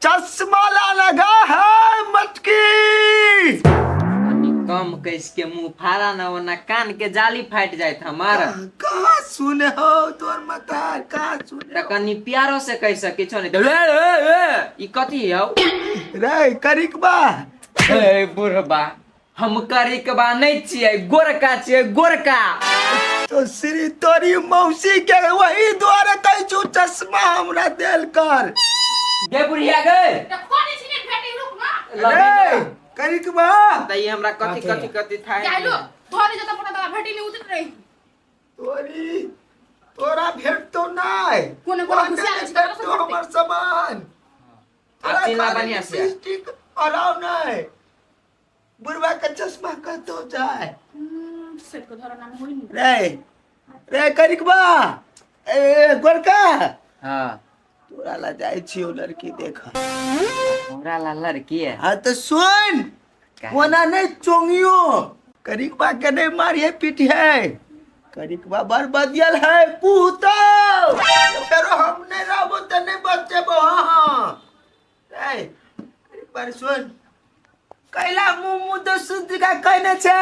चश्मा लगा है मटकी। कम कैस के मुंह फाड़ा ना वरना कान के जाली फाट जाए हमारा। कहाँ सुने हो तोर मतार कहाँ सुने हो? कनी प्यारो से कह सके छो नहीं तो ई कथी है रे करिकबा ए बुढ़बा हम करिकबा नहीं छिए गोरका छिए गोरका। तो श्री तोरी मौसी के वही द्वारे कह छु चश्मा हमरा देल कर। गे बुढ़िया गे कोनी छिने भेटी रुक ना रे करिकबा तई हमरा कथी कथी कथी थाय जाइलो धोरी जता पटा तला भेटी नहीं उतर रही तोरी तोरा भेट तो नहीं कोने कोने खुशियाल छी तोरा तो हमर सामान चिन्ना बनिया से लिपस्टिक अलाउ नहीं बुढ़वा का चश्मा का तो जाए सेट को धरा नाम होई नहीं रे रे करिकबा ए गोरका हां तोरा ला जाय छियो लड़की देखा हमरा ला लड़की है। हाँ तो सुन होना नहीं चोंगियो करिकबा के नहीं मारिए पीटिए करिकबा बरबदियल है पूतो फिर हम नहीं रहबो त नहीं बचबो। हां रे करिकबा सुन कैला मुंह तो शुद्ध का कहने छे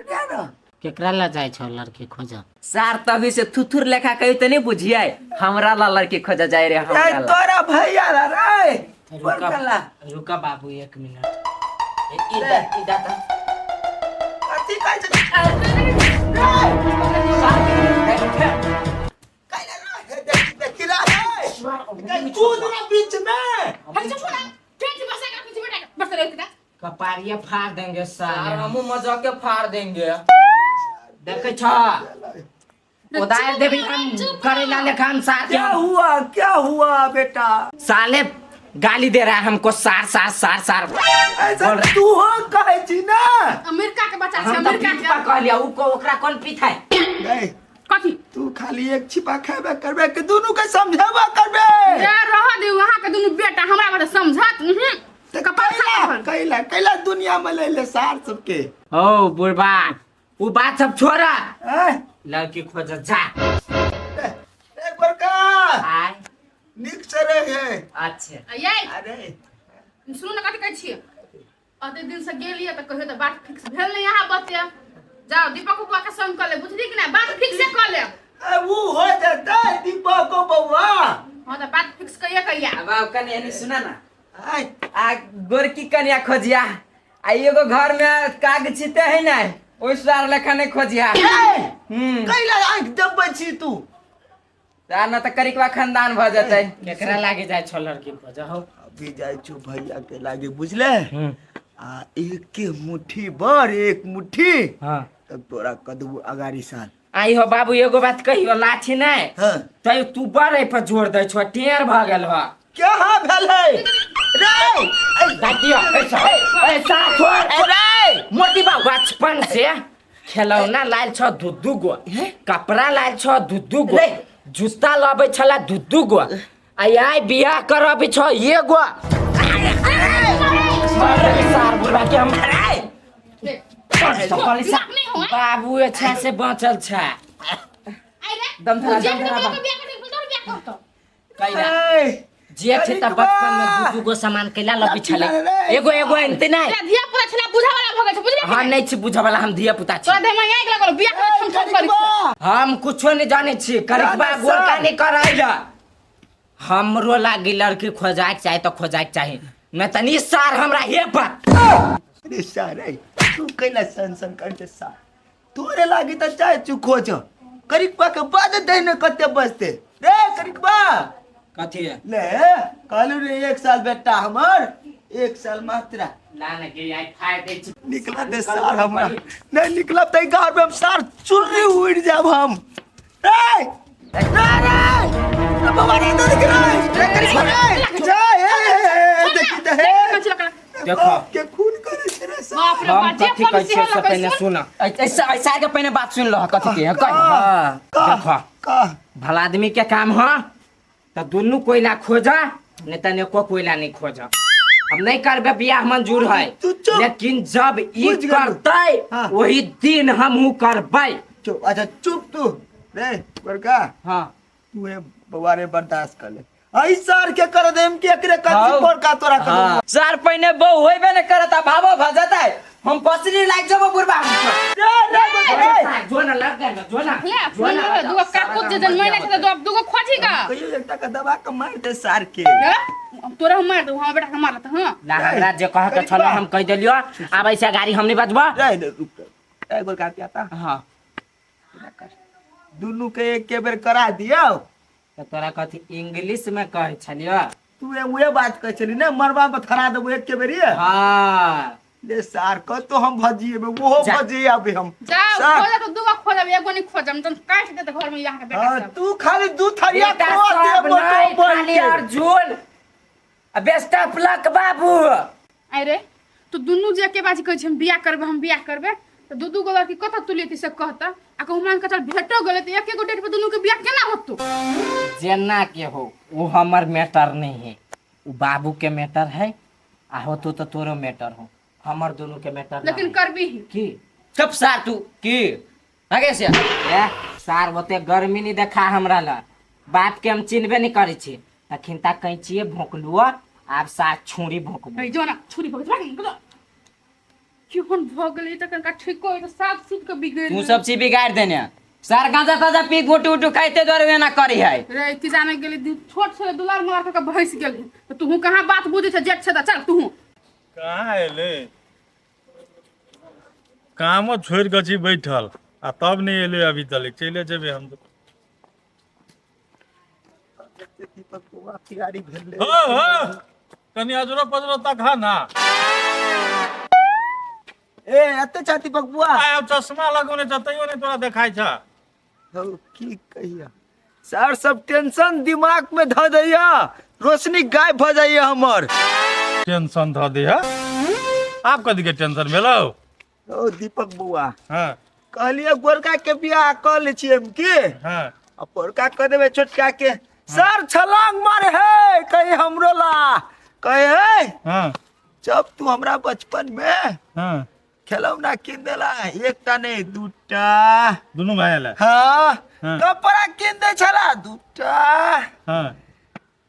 ना केकरा ला जाय छौ लड़की खोज? सार तभी से थुथुर लेखा कही तो नहीं बुझिए हमरा ला लड़की खोजा जाए रे हमरा ला। तोरा भैया ला रे रुका रुका बाबू 1 मिनट। इदा ता अति काय छे कैला ना देखिला है कूद ना बीच में हम से छोड़ा ट्रेन से बसा का पीछे बैठा बस रहे किदा कपारिया फाड़ देंगे सार साले। हम मजाक के फाड़ देंगे। देखे छ उदार देवी हम करेला लेखा हम साथ क्या हुआ बेटा साले गाली दे रहा है हमको सार सार सार सार। ऐसा तू हो कहे छी ना अमेरिका के बच्चा हम छे तो अमेरिका पीठा के कह लिया उ को ओकरा कौन पीठा है? नहीं कथी तू खाली एक छिपा खेबे करबे के दोनों के समझावा करबे रे रह दे वहां के दुनु बेटा हमरा बारे समझात तो कैला कैला दुनिया में ले ले सार सबके ओ बुढ़बा उ बात सब छोड़ा हैं लड़की खोज जा। एक बार का आय निक से रहे अच्छा ये अरे सुनो ना कथी कहै छियै अते दिन से गेलिए त कहियो त बात फिक्स भेल नहीं यहां बते जाओ दीपक बुआ के संग कर ले बुझली कि ना बात फिक्स से कर ले वो हो जाता है दीपक को बउआ हां त बात फिक्स कहिया अब कन्या नहीं सुना ना आई आ गोरकी कन्या खोजिया आ एगो घर में काग छिते है ना ओइ सार लेखा नहीं खोजिया। कैला आंख दबे छी तू सार ना त करिकवा खानदान भ जतै। केकरा लागे जाय छ लड़की खोज हो? अभी जाय छु भैया के लागे बुझले आ एक के मुट्ठी बर एक मुट्ठी हां तब तोरा कदबू अगाड़ी साल आई हो बाबू एगो बात कहियो लाठी नहीं हां तै तू बड़े पर जोर दै छ टेर भ गेल हो। क्या हाँ भेल है रे दादिया ऐसा छोड़ रे मोटी बा बचपन से खिलौना लायल छ दुदू गो कपड़ा लायल छ दुदू गो जूता लबे छला दुदू गो आई बियाह करबे छ एगो सार बुढ़ा के हम बाबू अच्छा से बचल छ आई रे दम धरा जे दम के धरा बियाह कर तोर बियाह करतो कैला जे थे त बचपन में दुदू गो सामान कैला लबे छले एगो एगो एनते नहीं ला धिया पुता छला बुझा वाला भ गेल छ बुझली हां नहीं छी बुझा वाला हम धिया पुता छी तोरा दे में आइग लगल बियाह कर हम करी हम कुछो नहीं जाने छी करिकबा गोरका नहीं कराइला हमरो लागी लड़की खोजाक चाहे तो खोजाक चाहे न तनी सार हमरा हे पर अरे सारे तू कैला सन करते सार तोरे लागी त चाहे चू खोज करिकबा के बाद दे न कते बचते रे करिकबा कथी है ले कहलू रे 1 साल बेटा हमर 1 साल मात्रा लाने के आई फाड़ दे छी निकला दे सार हमरा नहीं निकला त घर में हम सार चुर्री उड़ जाब हम रे बाबा रे तो दिख रहा है करिकबा जा देखी त है देखो के खून करे तेरे साथ बाप रे हम बाप जे कथी पुलिस कहै छी होला से पहले कैसे सुना ऐसा ऐसा के पहले बात सुन लो कथी के कह। देखो का भला आदमी के काम हो तो दोनों कोयला खोजा नहीं तो एको कोयला नहीं खोजा। अब नहीं करबे बियाह मंजूर है तू चुप। लेकिन जब ई बुझ गेलू। करते हाँ। वही दिन हमहू करबै। चुप अच्छा चुप तू रे बड़का हाँ तू ये बवारे बर्दाश्त कर ले आई सार के कर देम के एकरे हाँ। कति पर का तोरा कर हाँ, सार पहिने बहु होइबे न करता भावो भजता है हम पसरी लाग जब बुरबा जो न लग गए जो न ले फोन ले दुगो काकुत जे जन्मै नै त दुगो खोजी का कहियो एकटा का दबा के मार दे सार के तोरा हम मार दू हां बेटा के मारत हां ना जे कह के छलो हम कह देलियो आब ऐसा गाड़ी हम नहीं बजबो रे रुक एक बार का आता हां दुनु के एक के बेर करा दियो तो तोरा कथी इंग्लिश में कह छलियो तू उहे बात कह चली ना मरबा में थरा देबो एक के बेर हां ले सार क तो हम भजिए में वो जा। भजिए अबे हम जा सार। खोजा तो दुगो खोजब एगो नहीं खोजम त काट दे त घर में यहाँ के बेटा हाँ, सब तू खाली दू थरिया बेटा खो दे सब मोटो नहीं, बोल खाली के। अर्जुन बेस्ट ऑफ लक बाबू अरे तू दुनु जे के बाजी कहै छै हम बियाह करबे हम बियाह करबे त दू गो लड़की कत तुलियती से कहता आ कहू मान के चल भेटो गेले त एक एक डेट पे दुनु के बियाह केना होतौ जेना के हो वो हमर मैटर नहीं है वो बाबू के मैटर है आ हो तो तोरो मैटर हो हमर दोनों के मैटर लेकिन करबी ही की चुप सार तू की आगे से ए सार बते गर्मी नहीं देखा हमरा ला बात के हम चिन्हबे नहीं करे छी तखिन ता कैंचिए भोंकलुआ आब साथ छुरी भोंकबो ए जो ना छुरी भगत भाग क्यों भगले त कनका ठीक हो त साफ सुत के बिगड़ तू सब चीज बिगाड़ देने सार गांजा ताजा पी गुटू उटू खाइते दरवे ना करी है रे की जाने गेली छोट से दुलार मार के भैंस गेली त तू कहां बात बुझे छ जेठ छ त चल तू कहाँ एले कामो छोड़ के छी बैठल आ तब नहीं एले अभी तक चले जेबे हम तो दीपक बुआ खिलाड़ी भेले हो कनी अजरो पजरो तक हा ना ए एते छ दीपक बुआ आ चश्मा लगोने जतइयो ने तोरा देखाय छ हो की कहिया सर सब टेंशन दिमाग में ध दैया रोशनी गायब भ जाइए हमर टेंशन ध दे हा आप कथी के टेंशन भेलो ओ दीपक बुआ हां कहलिए गोरका के बियाह क ले छी हम के हां अब गोरका क देबे छोटका के सर छलांग मारे है कहीं हमरो ला कहे हां जब तू हमरा बचपन में हां खिलौना किन देला एकटा नहीं दूटा दुनु भाई आला हाँ हाँ। कपड़ा किन दे छला दूटा हां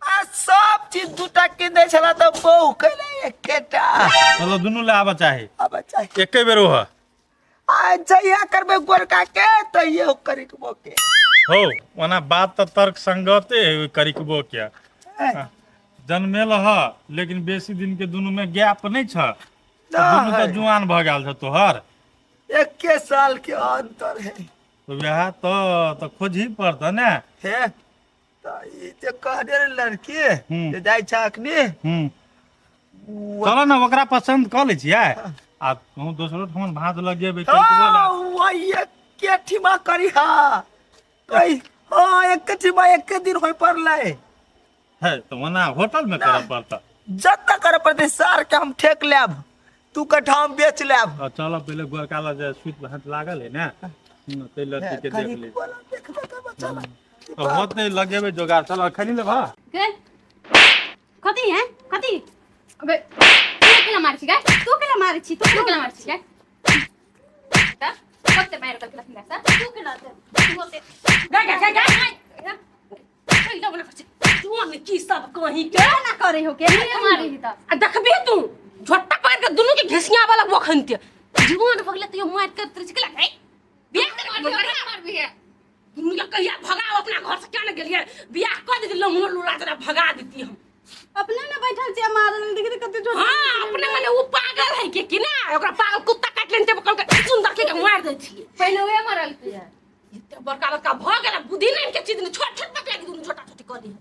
आ सब चीज दूटा किन दे छला तो बहु कले एकेटा मतलब दुनु ले आबा चाहे अब अच्छा एके बेर हो आ जइया करबे गोरका के त ये करिक बोके हो वना बात तो तर्क संगते है करिकबो क्या जन्मेल ह लेकिन बेसी दिन के दुनु में गैप नहीं छ दुनु तो जुआन भ गेल छ तोहर 21 साल के अंतर है तो वह तो खोजी पड़ता ना है तो ये जे कह दे रे लड़की जे जाय छ अखनी चलो ना ओकरा पसंद कर ले छियै आ तू दोसरो ठमन भात लग जेबे करिकबो ला वो ये केठीमा करी हा कई हां एक केठीमा एक के दिन होय पड़ले है तो वना होटल में कर पड़ता जत्ता कर पड़ते सार के हम ठेक लेब तू कट्ठा हम बेच लेब चलो पहले गोरकाला जे स्वीट भात लागल है ना ते लड़की के देख ले तो होत नहीं लगेबे जोगार चलो खनी ले भा के कथी है कथी अबे तू केना मार छी गाय तू केला मारै छी तू केना मार छी गाय ता कते मार के लखन सा तू केला तू होते गाय ओइ डबल कर तू ने की सब कहीं के ना करे हो के मारी ही ता आ देखबे तू झोटा पार के दुनु के घिसिया वाला बखनते जीवन भगले तो मार के त्रिच के लगे बियाह मार भी है दुनु के कहिया भगाओ अपना घर से क्या न गेलिए बियाह कर दे लंगनो लुला जरा भगा देती हम अपने ना बैठल छी मारल देखि त कते झोटा हां अपने माने वो पागल है कि ना ओकरा पागल कुत्ता काट लेन ते बकल के सुंदर के मार दे छी पहले वे मरल के इतना बड़का बड़का भ गेला बुद्धि नहीं के चीज छोट छोट बकला के दुनु छोटा छोटी कर दी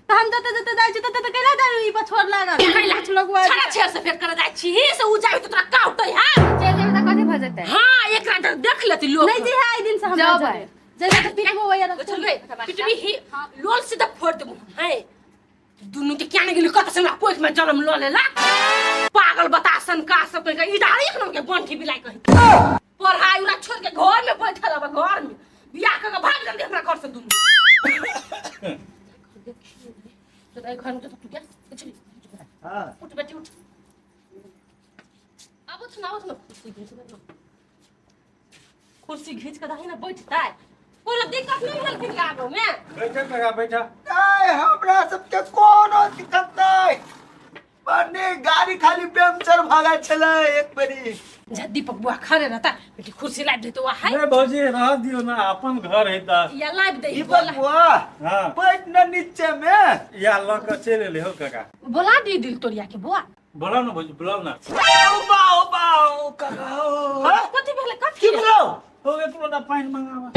त हम जते जाय छी तते कैला जाय ई पर छोड़ लागल कैला छलक छड़ा छे से फेर कर जाय छी से उ जाय तो तोरा काउटै हां चल जेबे त कथि भ जते हां एक रात देख लेती लोग नहीं जी है आई दिन से हम जाओ जाय जैसे तो पिटबो वया चल गए पिटबी ही लोल सीधा फोड़ देबो हैं दुनु के क्या नहीं कत से पोख में जन्म ल लेला पागल बतासन का सब के इडारी एक के बंठी बिलाई कहि पढ़ाई उला छोड़ के घर में बैठल अब घर में बियाह के भाग जल्दी हमरा घर से दुनु तो दाई घर में तो तू क्या चल हां उठ बेटी उठ अब उठ ना कुर्सी घींच के दाही ना बैठता है कोनो दिक्कत नहीं भेल कि आबो में बैठा काका बैठा। नहीं हमरा सबके कोनो दिक्कत नहीं, बने गाड़ी खाली पंचर भागा छले एक बेरी। जा दीपक बुआ खड़े रहता बेटी कुर्सी लाइट दे तो वहाँ है नहीं भौजी रह दियो ना, अपन घर है ता। या लाइट दे दीपक बुआ हाँ बैठ न नीचे में। या ल के चले ले हो काका। बोला दी दिल तोरिया के बुआ बोलाओ ना भौजी बोलाओ ना। बाओ बाओ काका हो। कथि भेले की कथि बोलो? हो गए तुम ना पानी मंगावा।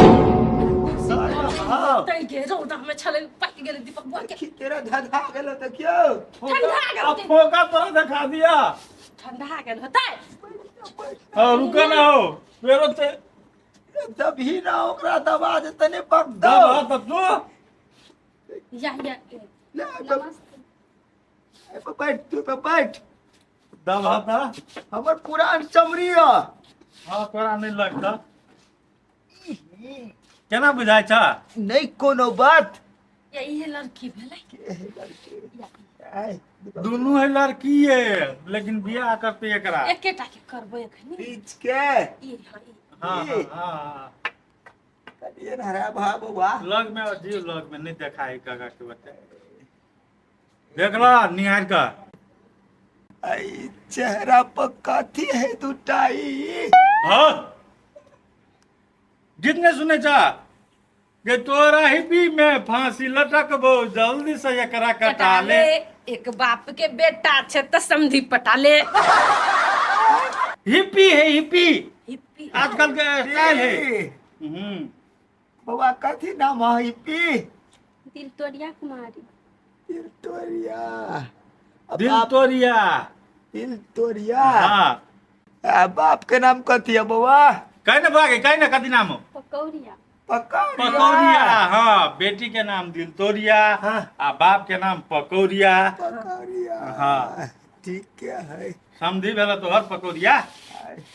हाँ तै के रौदा में छले पाक गेले दीपक बुआ के की तेरा धधा गेलो त क्यों? ठंडा अब गेल फोका तरह दिखा दिया। ठंडा गेल होता हाँ रुका ना हो फेरो ते दबी ना ओकरा दबा दे तने पक दो। दबा तब तू या ले बैठ तू बैठ। दबा था। हमर पुरान चमड़ी है। हाँ तोरा नहीं लगता। केना बुझाय छ? नहीं कोनो बात। ये लड़की भेले दुनू है लड़की है लेकिन बियाह करते एकरा। एकेटा के करबो एखनी बीच के ई हां हाँ हाँ कलिए ना रे बाबा। लग में जीव लग में नहीं देखा है काका के बच्चा। देखला निहार का। आई चेहरा पर कथी है दुटाई? हाँ जितने सुने चा कि तोरा ही भी में फांसी लटकबो जल्दी से एकरा कटा ले। एक बाप के बेटा छे त समधी पटा ले हिप्पी है हिप्पी हिप्पी आजकल के स्टाइल है। बाबा कथी नाम है पी? दिल तोरिया कुमारी दिलतोरिया। दिल तोरिया। दिल तोरिया। हाँ बाप के नाम कथी है बाबा? कहीं ना भागे कहीं ना कथी नाम हो? पकौड़िया पकौड़िया। हाँ बेटी के नाम दिल तोरिया हाँ। आ बाप के नाम पकौड़िया। पकौड़िया। हाँ। ठीक है। समझी भेल तोहर पकौड़िया।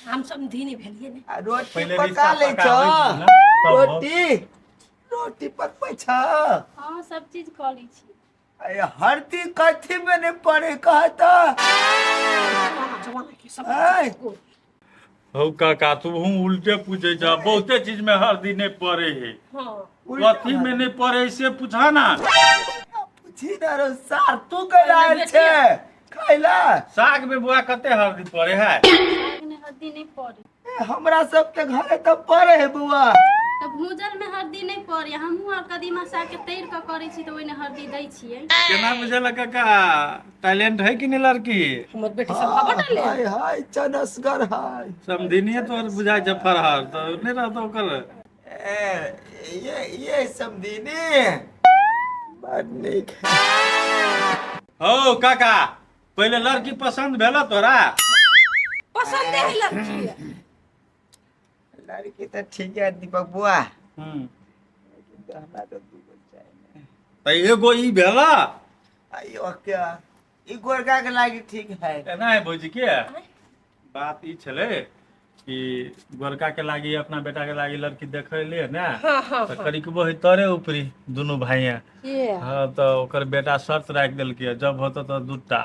हम समधी नहीं भेलिए ने आ रोटी पहले पका रिश्ता ले पका छ। होई ना, तब हो। रोटी पकबै छ। हां सब चीज क ली छी अरे हरती कथी में नहीं पड़े कहता? जवाना के सब आय। हो काका तू हूँ उल्टे पूछे जा बहुते चीज में हल्दी नहीं पड़े है। हां कथी में नहीं पड़े से पूछा ना। पूछी ना रो सार तू के लाल छे खैला। साग में बुआ कते हल्दी पड़े है? ने हल्दी नहीं पड़ी हमरा सबके घरे तो पड़े है बुआ। तो भूजल में हल्दी नहीं पड़े हमहू और कदीमा साग के तैर के करे छी तो ओइने हल्दी दै छियै। केना बुझल काका टैलेंट है कि नहीं लड़की? हमर बेटी सब बटा ले हाय हाय चनसगर हाय। समझिनिए तो बुझाई जफरहर तो नहीं रहता ओकर। ये समझीनी बात नहीं हो काका पहले लड़की पसंद भेल तोरा? पसंद है लड़की लड़की तो ठीक है दीपक बुआ। तो एगो ई भेला अयो क्या ई गोरका के लागी ठीक है। एना है भौजी के बात ई छले कि गोरका के लागी अपना बेटा के लागी लड़की देखे ले ना। तो करिकबो है तोरे ऊपरी दोनों भाइया। हाँ तो ओकर बेटा शर्त राख देलकै जब होतो तो दूटा।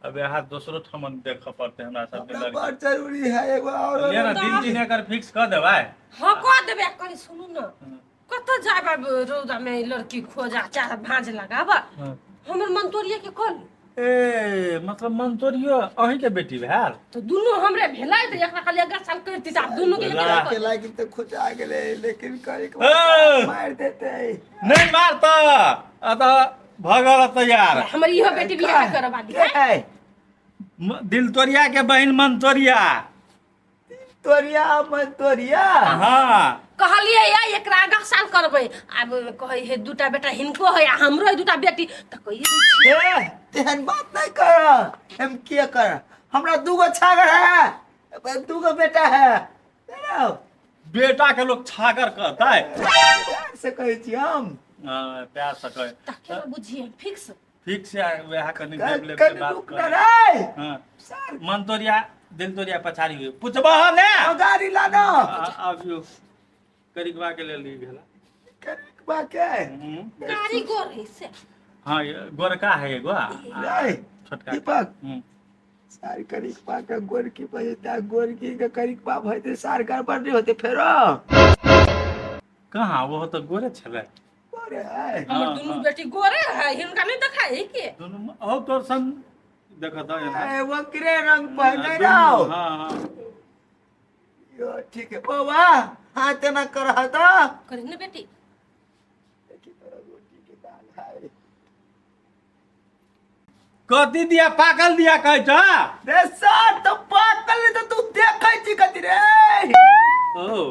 अब यहाँ दूसरो ठमन देख पड़ते हमरा सब के बहुत लड़की। जरूरी है एगो और। ले ना दिन दिन एकर फिक्स कर देबै। हां क देबे कनी सुनू न कत जाबा रौदा में लड़की खोजा चाह भांज लगाबा हमर मंतोरिया के कल ए मतलब मंतोरियो अहीं के बेटी भेल? तो दुनु हमरे भेलै त एकरा खाली 11 साल करती त दुनु के के लागी तो खुजा गेले लेकिन करे के ए! मार देते। नहीं मारता अतः भगल तैयार। हमर इहो बेटी बियाह करबा दी है दिल तोरिया के बहन मंतोरिया। तोरिया मन तोरिया। हाँ कहलिए या एकरा 11 साल करबै अब कहै हे दूटा बेटा हिनको है हमरो दूटा बेटी त कहि दै छी तेहन बात नहीं कर। हम क्या कर हमरा दूगो छागर है दूगो बेटा है। बेटा के लोग छागर कहता है। प्यार से कहै छी हम। प्यार से कहे तके बुझिए फिक्स ठीक से वह कनी देख ले कन बात रुक कर। ना रे। हाँ मंतोरिया दिल तोरिया पछाड़ी हुई पूछबा ने गाड़ी लाना अब यो करिकबा के ले ली भेला। करिकबा के गाड़ी गोर है से हाँ ये गोरका है एगो रे छोटका। दीपक सार करिकबा के गोरकी बजता गोरकी के करिकबा भइते सार गड़बड़ नहीं होते फेरो। कहाँ वो तो गोरे छले अरे है हमर दुनू बेटी गोरे है हिनका नहीं देखाई है के दोनों में हो तो सन देखो तो ए वक्रे रंग पहने रहो हाँ हाँ यो ठीक है बाबा हाथ ना कर हटा करे न बेटी कथी दिया पाकल दिया कह छ रे सर तो पागल नहीं तो तू देखै छी कथी रे ओ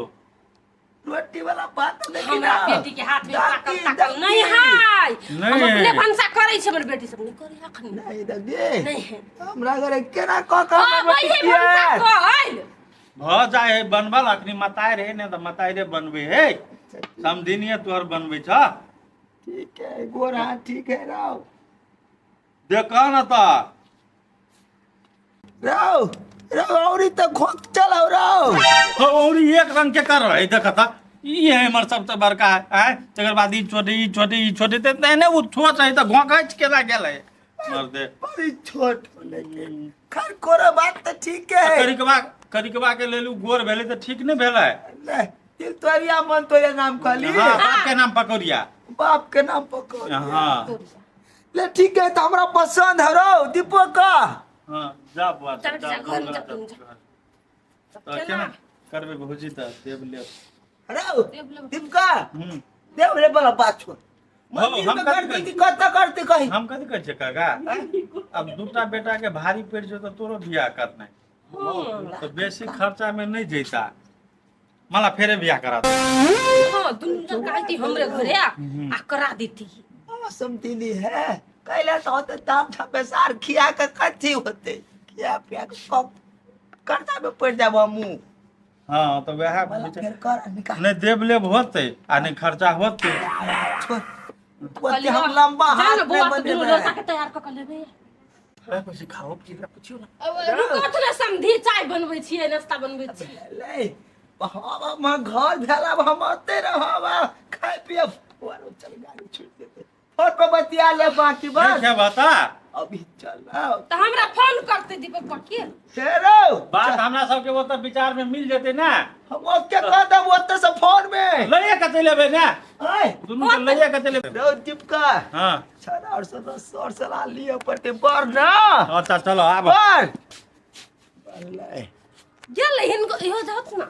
रोटी वाला बात नहीं हमरा ना बेटी के हाथ में ताकल ताकल नहीं है नहीं हम अपने है। भंसा करे छै हमर बेटी सब नहीं करे अखन नहीं दगे नहीं है हमरा घरे केना क क वही भंसा कहल भ जाए है बनबल अखनी मताई रे ने तो मताई रे बनबे है समझिनिए तोहर बनबे छ ठीक है गोरा ठीक है राव देखा न त राव राव औरी तो खोक चलाओ राव और एक रंग के कर रहे देख त ये हमर सबसे बड़का है तकर बाद ई छोटी ते ने वो छोट है त घोकच के ला गेले मर दे बड़ी छोट लेकिन खर कोरा बात तो ठीक है करिकबा के लेलू गोर भेले त ठीक नहीं भेले ले दिल तोरिया मन तोरे नाम खाली हां बाप के नाम पकड़िया बाप के नाम पकड़ हां ले ठीक है तो हमरा पसंद है राव दीपक का हां जा बुआ चल, जा जा, घर में जा, तुम जा। तो केना करबे भौजी त देव ले राव दीपका हम्म देव रे बड़ा पाछो हम मंदिर में कथी करती कि कत करती कहीं हम कथी कर छै काका अब दूटा बेटा के भारी पड़ जो तो तोरो बियाह करना तो बेसी खर्चा में नहीं जैता मला फेरे बियाह करा दे हां दुनू जन कहती हमरे घरे आ करा देती समझली है कैला तो होते दाम छपे सार खिया के कथी होते खिया पिया के कब करता में पड़ जाबो मुंह हां तो वह वाला फिर कर निकाल नहीं देव लेब होते आ नहीं खर्चा होते छोड़ ओते हम लंबा हाथ में बुआ बंदे दुनू में रोसा के तैयार क के लेबे कुछ खाओ पीला पूछियो ना रुको थोड़ा समझी चाय बनबै छियै नाश्ता बनबै छियै ले हम घर भेला हम आते रहब खाए पिए चल गाड़ी छोड़ देते फोन पे बतिया ले बाकी बस क्या बता अभी चल आओ तो हमरा फोन करते दीपक के तेरो बात हमरा सब के वो तो विचार में मिल जेते ना हम ओके कह दब ओते से फोन में लइया कते लेबे ना आय दुनु के लइया कते लेबे रो दीपका हां छड़ा और सर सला लिए पटे बर ना अच्छा चलो आब बर ले गेल हिनको इहो जात ना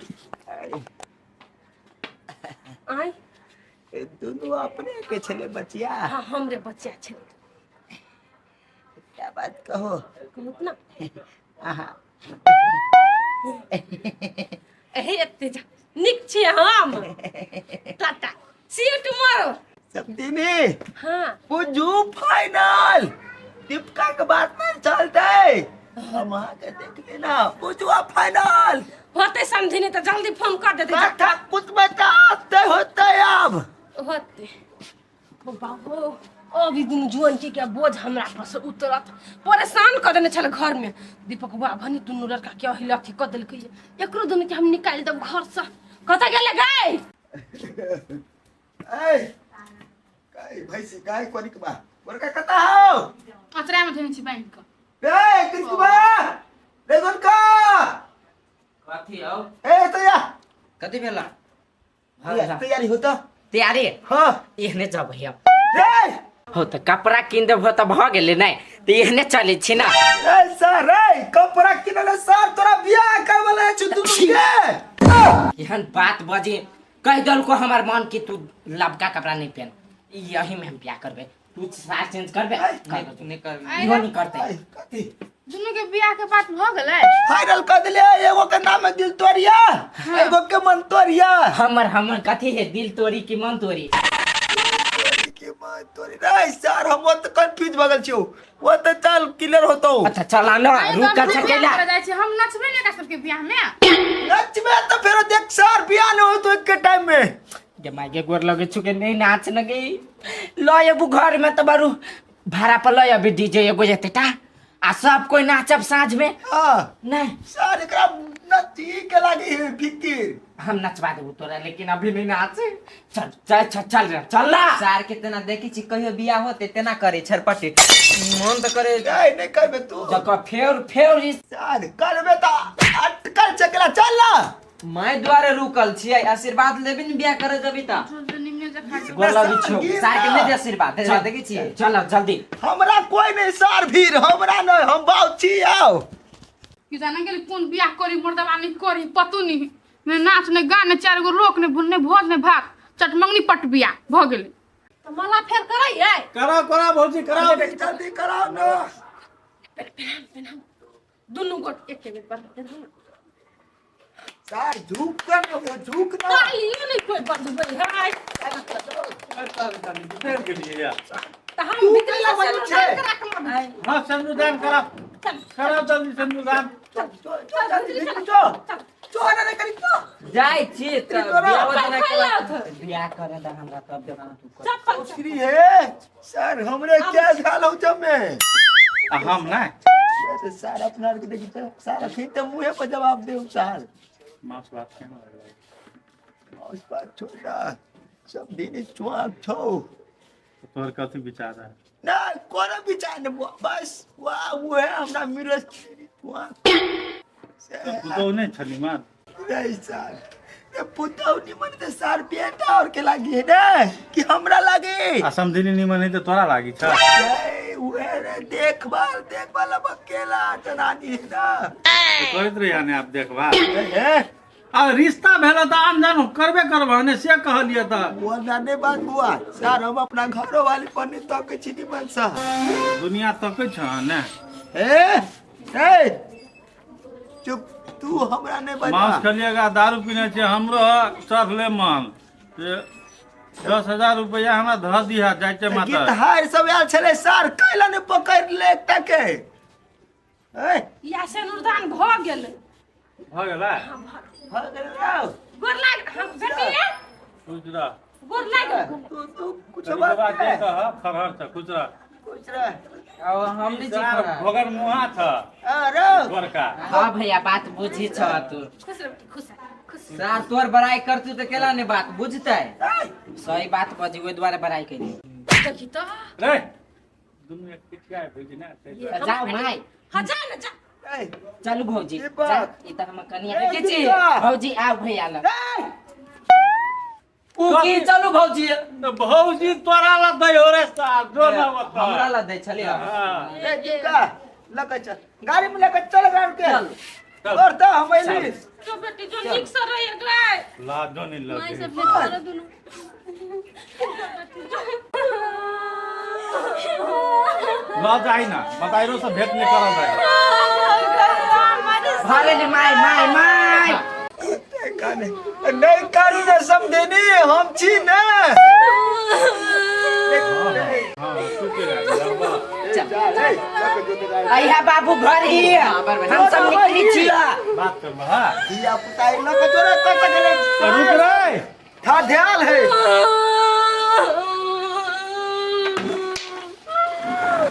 आय दोनों अपने के छले बचिया हां हमरे बच्चा छै क्या बात कहो कहत ना आहा एहे एते जा निक छी हम टाटा सी यू टुमारो समझिनी हां बुझू फाइनल दीपका के बात नहीं चलते हम आके देख लेना बुझुआ फाइनल होते समझी नहीं तो जल्दी फोन कर देते कथा कुछ बताते होते अब होते ओ बाबू अभी दिन जुअन के बोझ हमरा पर से उतरत परेशान कर देने छल घर में दीपक बा भनी दुनू लड़का के हिलक क देलकै एकरो दुनू के हम निकाल देब घर से कत गेले गए ए काई भैसी काई कोनी के बा बड़का कता हो अतरा में धनि छी बैंक ए किसबा रे गोनका कथी हो ए तया कथी भेला तैयारी होता तैयारी हां एहने जब भैया रे हो त कपड़ा किन देब त भ गेले नै त एहने चले छी ना ए सर रे कपड़ा किनले सर तोरा बियाह करवले छ दुनू के एहन बात बजे कह दल को हमार मन की तू लबका कपड़ा नहीं पहन यही में हम ब्याह करबे तू सार चेंज करबे नहीं कर इहो नहीं करते कथी दुनू के बियाह के बात भ गेलै फाइनल कर दिले एगो के नाम है दिल तोरिया एगो के मन तोरिया हमर कथी है दिल तोरी की मन तोरी के मन तोरी रे सर हम तो कंफ्यूज भगल छियो वो तो चल क्लियर होतो अच्छा चला ना रुक कर सकेला हम नचबे नहीं कर सबके बियाह में नच में तो फिर देख सर बियाह न हो तो एक के टाइम में के मागे गोर लगे छुके नहीं नाच न गई ल एबु घर में तो बारू भाड़ा पर ल अभी डीजे एगो जेते टा आ सब कोई नाचब साँझ में हां नहीं सर एकरा नची के लागी है फिकिर हम नचवा देबू तोरा लेकिन अभी नहीं नाचे चल चल चल चल रे, चल ना सार के तना देखी छी कहियो बियाह होते तेना करे छरपटी मन तो करे नहीं करबे तू जक फेर इस सर करबे तो अटकल चकला चल ना मैं द्वारे रुकल छियै आशीर्वाद लेबी ने बियाह करे जबी त निम्ने जे खा गोला बिछो सार के नहीं दे आशीर्वाद दे देखी छियै चलो जल्दी हमरा कोई नहीं सार भीर हमरा नहीं हम बाऊ छी आओ कि जाना गेली कोन बियाह करी मर्दवा नहीं करी पतो नहीं ने नाच ने गान ने 4 गो लोक ने भुन्ने भोज ने भाग चटमंगनी पट बियाह भ गेली तो मला फेर करैयै कराओ भौजी कराओ जल्दी कराओ ना दुनू गोट एके बेर पर सार झुक कर झुक ना तालियो नहीं कोई पर दुबई है फेर के लिए यार त हम तू भीतर कैला से बनी छे? हाँ सिंदूरदान कराओ जल्दी सिंदूरदान ना करी तो जाय छी त बियाह जना के बियाह करे द हमरा तब देखो तू चप्पल श्री है सर हमरे क्या झाल हो जमे हम ना वैसे सर अपना के देखी तो सारा फिर तो मुंह पर जवाब दे सर मास बात केना लगलै उस बात छोड़ा सब दिन चुआक छो तोहर कथी विचार है ना कोरा विचार ने बस वाह वो है हमरा मिरस चुआक पुतौ नहीं छली मार नहीं सर ये पुतौ निमन ते सर बेटा और के लागी है ना कि हमरा लागे असम दिनी निमन है तो तोरा लागी छ उहे रे देखभाल अब अकेला टनानी है ना तो करत रही ने आप देखबा है आ रिश्ता भेला त अनजान करबे करबा ने से कहलिए त वो नाने बात बुआ सर हम अपना घरो वाली पन्नी तक छी निमन सा दुनिया तकै छ ने ए चुप तू हमरा ने बता मांस खलिएगा दारू पीने छे हमरो चढ़ले मन 10,000 रुपया हमरा ध दिहा जाइते माता गीत हार सब आयल छले सर कैला ने पकड़ ले एकटा के ए या से अनुदान भ गेल भ गेला भाग जाओ गोर लाग हम बेटिया खुजरा गोर लाग तू कुछ कभी बात बात है कह खरहर छ खुजरा कुछ रे अब हम नहीं छी सार भगर मुहा छ अरे गोरका हां भैया बात बुझी छ तू खुश रह खुश खुश सार तोर बड़ाई करतू त केला ने बात बुझतै सही बात बजी ओइ द्वारे बड़ाई करी देखी तो रे दुनु एक पिटिया भेजी ना जाओ माई हजार न जा ए चलू भौजी ये बात। ई त हम कनिया के छी बिटिया। भौजी आओ भैया ल ए ऊ की चलू भौजी भौजी तोरा ला दै हो रे सार जो ना बता हमरा ल दै छलिए हां ए टिका लगा चल गाड़ी में लेकर चल गाड़ी के चल। और तो हम अइली तो बेटी जो निक से रह एकरा लाजो नहीं मैं लगे सब ले कर दुनु लाज आई ना बताइरो से भेंट नहीं करा जाए भागे ने माई माई माई काने नहीं कानी ने समझेनी हम छी ना हां तू के लगबा अइहा बाबू घर ही हम सब निकली छिया बात कर बा दिया पुताई न कचोरा कट गेले रुक रे था ध्यान है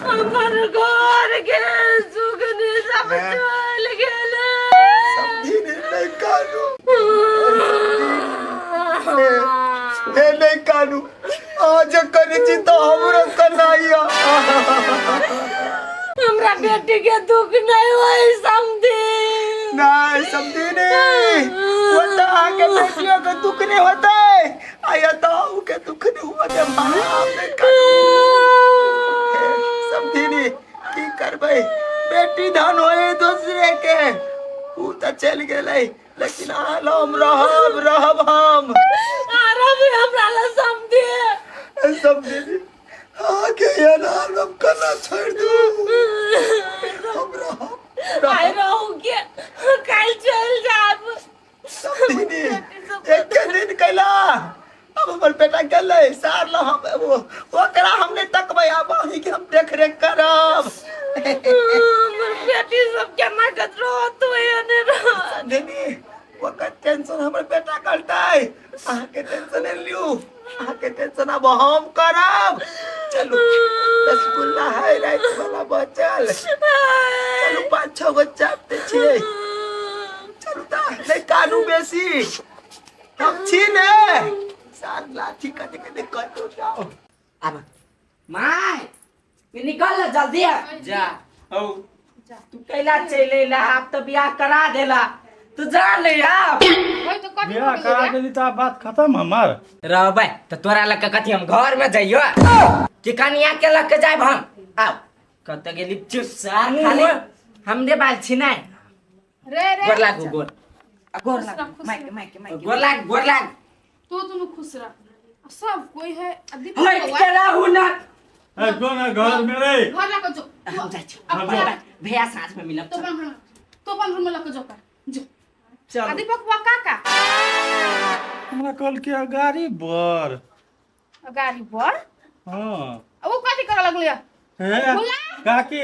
हमर घर के सुगनी सब चल गेले समझी नहीं कानू ए नहीं कानू आज कनी छी तो हमरो कनाइया हमरा बेटी के दुख नहीं होई समझी नहीं समझी नहीं वो तो आगे बेटियों के दुख नहीं होता आया तो के दुख नहीं हुआ जब हमने समझी नहीं की करबे बेटी धन होए दूसरे के ऊ तो चल गेले लेकिन आलो हम रहब हम आरा भी हमरा ला समझी समझी नहीं आगे ये नाम हम करना छोड़ दो हम रहब आई रहू के कल चल जाब समझी नहीं एक दिन कैला अब हमर बेटा गेले सार ला हम वो ओकरा हमने तकबै आब ही के हम देख रेख करब हमर बेटी सब केना कतरो तो एने रह देनी ओकर टेंशन हमर बेटा करतै अहाँ के टेंशन लियो अहाँ के टेंशन अब हम करब चलू रसगुल्ला है रात वाला बचल चलू 5-6 गो चापते छियै चलू ता नहीं कानू बेसी हम छी ने सार लाठी कटे के कतो जाओ अब माई तू निकल ले जल्दी जा औ तू कैला चले ला आप तो बियाह करा देला तो जान ले आप होय तो कथी बियाह करा हो देली तो बात खत्म हमार। रहबै तो तोरा लग के कथी हम घर में जाइयो कि कनिया के लग के जाइब हम आओ कत गेली चुस्सा खाली हमरे बाल छिनाय रे रे गोर लागू गोर गोर लाग माइक माइक माइक गोर लाग तू दोनों खुश रह सब कोई है अभी होय तेरा हुना ए जो ना घर में रे। घर ला के जो हम जाइ छी अब भैया साथ में मिलब तो अपन रूम में ला के जो कर जो चल दीपक बा काका हमरा कल के गाड़ी बर। गाड़ी पर हां अब वो कथी करे लगले हे बोला? काकी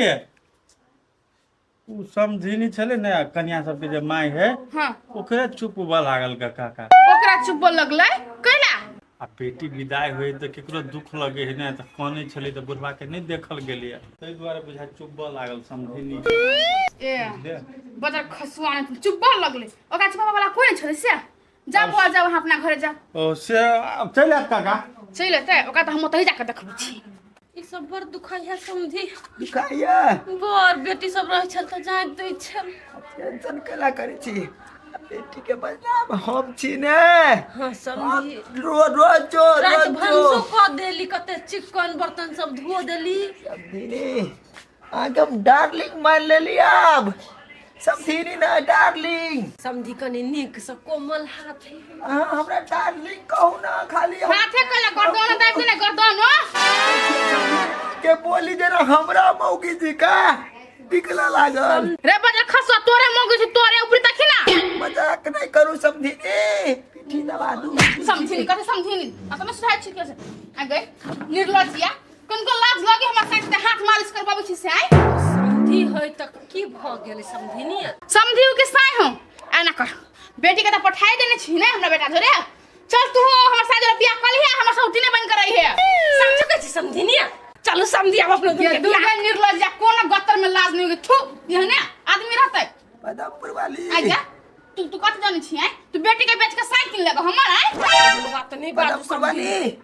उ समझिनी छले ने कन्या सबके जे माय है हां ओकरे चुप बा लागल का काका। ओकरा चुप लगले कैला आ बेटी विदाई होई तो केकरो दुख लगे है ना तो काने छले तो बुढ़वा के नहीं देखल गेलिए तै द्वारे बुझा चुप लागल समझिनी। ए बजार खसुआने चुप लगले ओकरा चुप वाला कोई नहीं छले से जा बोल जा वहां अपना घरे जा ओ से चल आत काका। चल ते ओकरा तो हम ओतही जाके देखबै छी ई सब बड़ दुखाई है समझी। दिखाइए बर बेटी सब रह छल त जाय दै छल। टेंशन कला करे छी बेटी के बदनाम हम छी ने। हां समझी रोज रोज जो रात रोज भंसो जो क देली कते चिकन बर्तन सब धो देली। समझिनी आगे हम डार्लिंग मान लेली अब समझिनी ना डार्लिंग। समझी कनी नीक से कोमल हाथ है। हमरा डार्लिंग कहू ना खाली हम हाथे कला गर्दन दाब दे गर्दन के बोली जरा हमरा मौगी जी का दिखला लागल। रे बजार खसुआ तोरे मोगे छी तोरे ऊपर तक ना मजाक नहीं करू समझिनी पीठी दबा दूं। समझिनी कथे समझिनी अपने सुधार छी कैसे आ गए निर्लज्जिया कनको लाज लगे हमरा साथ से हाथ मालिश करबाबै छी से आइ समझी है तक की भ गेलै समझी नी। समझियो के साइ हो आना कर बेटी के त पठाई देने छी ने हमरा बेटा जोरे चल तू हमर साथ जोरे बियाह कर लिया हमरा सौती ने बन कर रही है समझ के छी समझी नी। चलो समझी अब अपने ये दुर्गा निर्लज्जिया कोन गत्तर में लाज नहीं होगे थू ये ने आदमी रहते पदमपुर वाली आजा तू कत जाने छी आइ तू बेटी के बेच के साइकिल लेगो हमर आइ बात नहीं बाजू पदमपुर समझी। वाली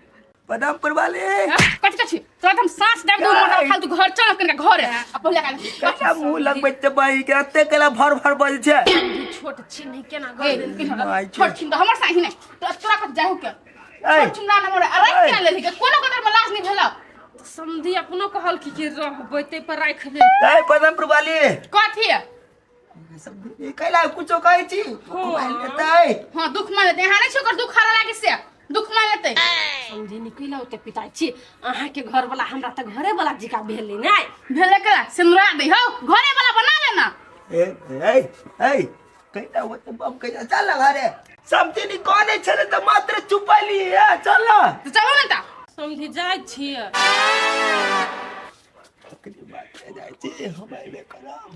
पदमपुर वाली कट छी तो हम सांस देब दो मोटा फालतू घर चल कन घर आ पहले कटा मुंह लगबै त बाई के अते कला भर भर बज छै। छोट छी नहीं केना का गल छोट छिन तो हमर साही नहीं तो तोरा कत जाहु के ए छोट छिन ना मोरे अरे क्या ले के कोनो कदर में लाज नहीं भेला समझी अपनो कहल कि रहबै ते पर राख ले। ए पदमपुर वाली कथी समझिनी कैला कुछो कहै छी मोबाइल लेतै। हां दुख मान लेते हां नहीं छोकर दुख खरा लागे से दुख मान लेते समझी नी कैला ओते पिताई छी अहाँ के घर वाला हमरा त घरे वाला जिका भेलै नै भेले कला सिमरा दे हो घरे वाला बना लेना ए कैला वो तो बम कैला चल घरे समझिनी कोने छले त मात्र चुपैली है चल ना तो चलो ना ता समझी जाय छी। अकरी बात है जाय छी हम आइबे करब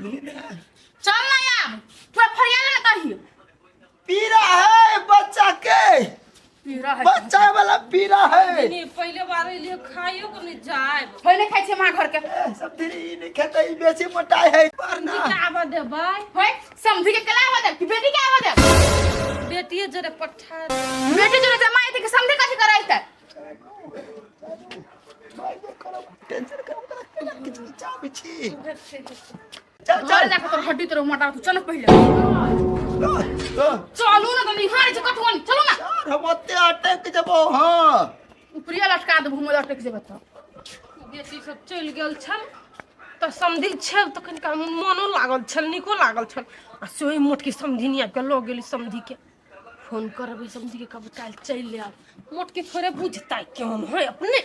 बुझली ना। चल ना यार पूरा फरियाल ना तही पीरा है बच्चा के पीरा है बच्चा वाला पीरा है। नी पहले बार लिए खाइयो को नहीं जाय पहले खाइ छे मां घर के समझिनी नहीं खेतै बेसी मोटाई है पर ना की आवा देबै होय समझी के कला आवा दे कि बेटी के आवा दे बेटिए जरे पठा बेटी जो जमाई थी के समझे कथी कराई त टेंशन करब किछु चाबी छी। चल चल जा तोर हड्डी तोर मोटा तू चल पहले चलू ना तो निहार छ कथवन चलो ना हम ओते अटक जबो हां ऊपरिया लटका दे भूमि लटक जेबे त बेटी सब चल गेल छल त समझी छल त कनिका मनो लागल छल निको लागल छल आ सोई मोटकी समझी नहीं के लो गेली समझी के फोन करबे समझी के कब काल चल ले मोटकी थोड़े बुझता क्यों है अपने